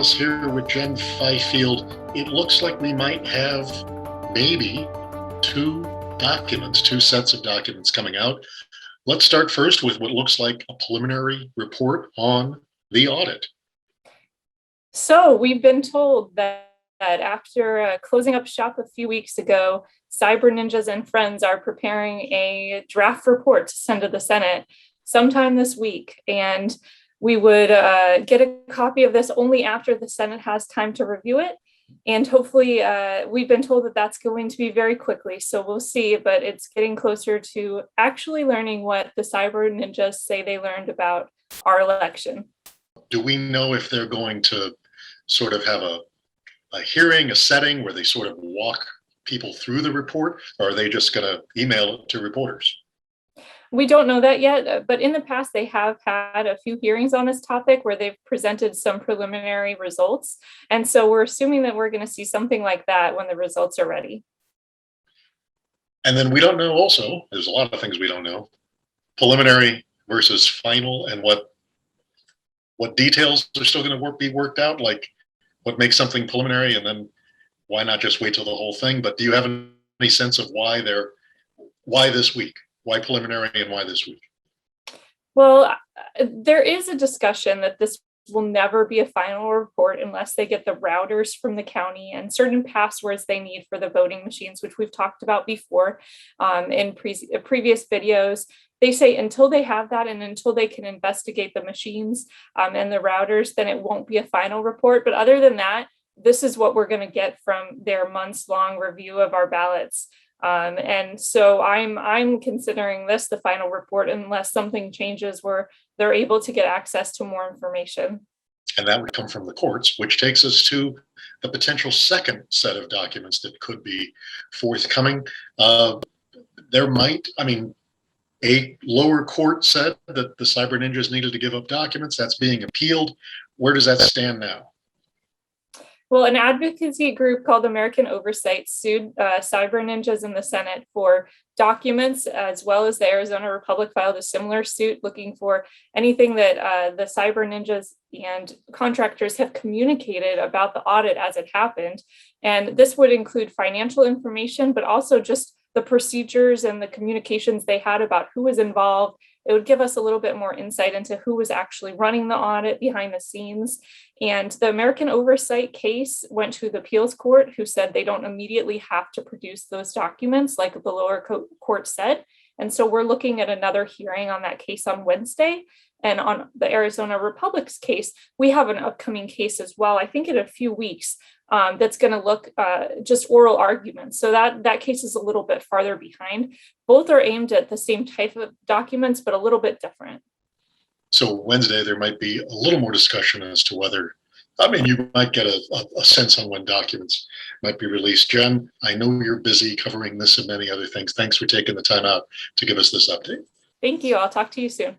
House here with Jen Fifield. It looks like we might have maybe two sets of documents coming out. Let's start first with what looks like a preliminary report on the audit. So we've been told that after closing up shop a few weeks ago, Cyber Ninjas and friends are preparing a draft report to send to the Senate sometime this week. And we would get a copy of this only after the Senate has time to review it. And hopefully, we've been told that that's going to be very quickly. So we'll see, but it's getting closer to actually learning what the Cyber Ninjas say they learned about our election. Do we know if they're going to sort of have a hearing, a setting where they sort of walk people through the report, or are they just going to email it to reporters? We don't know that yet, but in the past, they have had a few hearings on this topic where they've presented some preliminary results. And so we're assuming that we're going to see something like that when the results are ready. And then we don't know also, there's a lot of things we don't know, preliminary versus final, and what details are still going to be worked out, like what makes something preliminary, and then why not just wait till the whole thing? But do you have any sense of why this week? Why preliminary and why this week? Well, there is a discussion that this will never be a final report unless they get the routers from the county and certain passwords they need for the voting machines, which we've talked about before in previous videos. They say until they have that and until they can investigate the machines and the routers, then it won't be a final report. But other than that, this is what we're going to get from their months-long review of our ballots. And so I'm considering this the final report unless something changes where they're able to get access to more information. And that would come from the courts, which takes us to the potential second set of documents that could be forthcoming. A lower court said that the Cyber Ninjas needed to give up documents. That's being appealed. Where does that stand now? Well, an advocacy group called American Oversight sued Cyber Ninjas in the Senate for documents, as well as the Arizona Republic filed a similar suit looking for anything that the Cyber Ninjas and contractors have communicated about the audit as it happened. And this would include financial information, but also just the procedures and the communications they had about who was involved. It would give us a little bit more insight into who was actually running the audit behind the scenes. And the American Oversight case went to the appeals court, who said they don't immediately have to produce those documents like the lower court said. And so we're looking at another hearing on that case on Wednesday. And on the Arizona Republic's case, we have an upcoming case as well, I think in a few weeks, that's going to look just oral arguments. So that case is a little bit farther behind. Both are aimed at the same type of documents, but a little bit different. So Wednesday, there might be a little more discussion as to whether, you might get a sense on when documents might be released. Jen, I know you're busy covering this and many other things. Thanks for taking the time out to give us this update. Thank you. I'll talk to you soon.